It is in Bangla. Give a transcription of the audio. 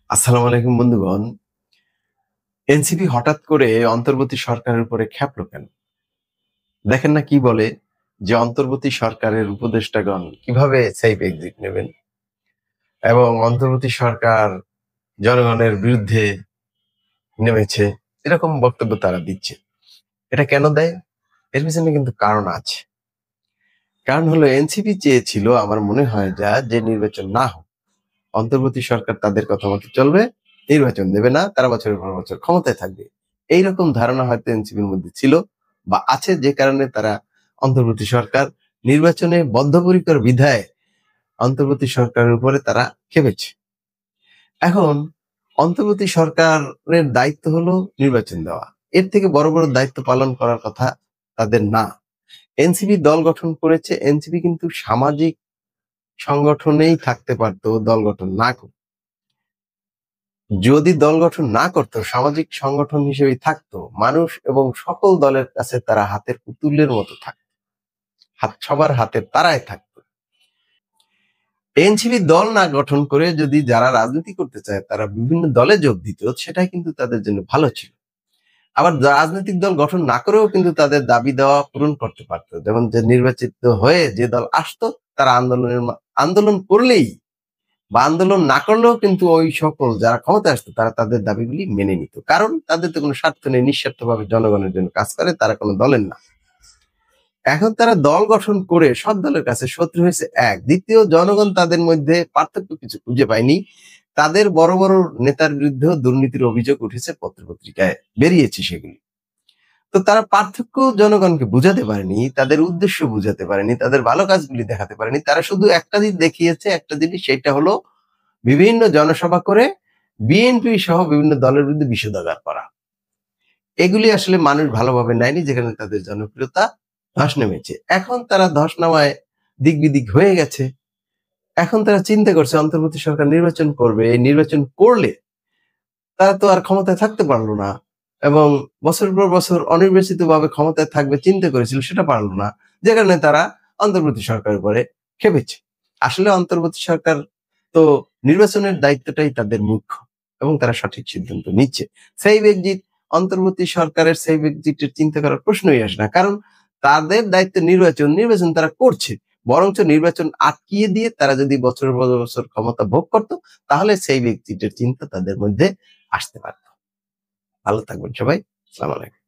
আসসালামু আলাইকুম বন্ধুগণ। এনসিপি হঠাৎ করে অন্তর্বর্তী সরকারের উপরে ক্ষেপলো কেন? দেখেন না কি বলে যে অন্তর্বর্তী সরকারের উপদেষ্টাগণ কিভাবে সেফ এক্সিট নেবেন এবং অন্তর্বর্তী সরকার জনগণের বিরুদ্ধে নেমেছে, এরকম বক্তব্য তারা দিচ্ছে। এটা কেন দেয়? এর পিছনে কিন্তু কারণ আছে। কারণ হলো এনসিপি চেয়েছিল, আমার মনে হয় যে নির্বাচন না হোক, অন্তর্বর্তী সরকার তাদের কথা মতো চলবে, নির্বাচন দেবে না, তারা বছরের পর বছর ক্ষমতায় থাকবে। এইরকম ধারণা হয়তো এনসিপির মধ্যে ছিল বা আছে, যে কারণে তারা অন্তর্বর্তী সরকার নির্বাচনে বদ্ধপরিকর বিধায় অন্তর্বর্তী সরকারের উপরে তারা খেপেছে। এখন অন্তর্বর্তী সরকারের দায়িত্ব হলো নির্বাচন দেওয়া। এর থেকে বড় বড় দায়িত্ব পালন করার কথা তাদের না। এনসিপি দল গঠন করেছে, এনসিপি কিন্তু সামাজিক সংগঠনেই থাকতে পারতো দল গঠন না করে। যদি দল গঠন না করতো, সামাজিক সংগঠন হিসেবে থাকতো, মানুষ এবং সকল দলের কাছে তারা হাতের পুতুলের মতো থাকতো, সবার হাতের তারাই থাকতো। এনসিপি দল না গঠন করে যদি যারা রাজনীতি করতে চায় তারা বিভিন্ন দলে যোগ দিত, সেটাই কিন্তু তাদের জন্য ভালো ছিল। আবার রাজনৈতিক দল গঠন না করেও কিন্তু তাদের দাবি দেওয়া পূরণ করতে পারতো। যেমন যে নির্বাচিত হয়ে যে দল আসতো, তারা আন্দোলন করলেই বা আন্দোলন না করলেও কিন্তু ওই সকল যারা ক্ষমতায় আসতো তারা তাদের দাবিগুলি মেনে নিত। কারণ তাদের তো কোনো স্বার্থ নেই, নিঃস্বার্থভাবে জনগণের জন্য কাজ করে, তারা কোনো দলের না। এখন তারা দল গঠন করে সব দলের কাছে শত্রু হয়েছে এক। দ্বিতীয়, জনগণ তাদের মধ্যে পার্থক্য কিছু খুঁজে পায়নি। তাদের বড় বড় নেতার বিরুদ্ধেও দুর্নীতির অভিযোগ উঠেছে, পত্রপত্রিকায় বেরিয়েছে সেগুলি। তো তারা পার্থক্য জনগণকে বুঝাতে পারেনি, তাদের উদ্দেশ্য বুঝাতে পারেনি, তাদের ভালো কাজগুলি দেখাতে পারেনি। তারা শুধু একটা দিক দেখিয়েছে, একটা জিনিস, সেটা হলো বিভিন্ন জনসভা করে বিএনপি সহ বিভিন্ন দলের বিরুদ্ধে বিষোদগার করা। এগুলি আসলে মানুষ ভালোভাবে নেয়নি, যেখানে তাদের জনপ্রিয়তা ধস নেমেছে। এখন তারা ধস নামায় দিক বিদিক হয়ে গেছে। এখন তারা চিন্তা করছে অন্তর্বর্তী সরকার নির্বাচন করবে, এই নির্বাচন করলে তারা তো আর ক্ষমতায় থাকতে পারলো না এবং বছর পর বছর অনির্বাচিত ভাবে ক্ষমতায় থাকবে চিন্তা করেছিল, সেটা পারলো না, যে কারণে তারা অন্তর্বর্তী সরকারের উপরে খেপেছে। আসলে অন্তর্বর্তী সরকার তো নির্বাচনের দায়িত্বটাই তাদের মুখ্য এবং তারা সঠিক সিদ্ধান্ত নিচ্ছে। সেই এক্সিট, অন্তর্বর্তী সরকারের সেই এক্সিটের চিন্তা করার প্রশ্নই আসে না। কারণ তাদের দায়িত্ব নির্বাচন, নির্বাচন তারা করছে। বরঞ্চ নির্বাচন আটকিয়ে দিয়ে তারা যদি বছরের পর বছর ক্ষমতা ভোগ করত, তাহলে সেই এক্সিটের চিন্তা তাদের মধ্যে আসতে পারত। ভালো থাকবেন সবাই। আসসালামু আলাইকুম।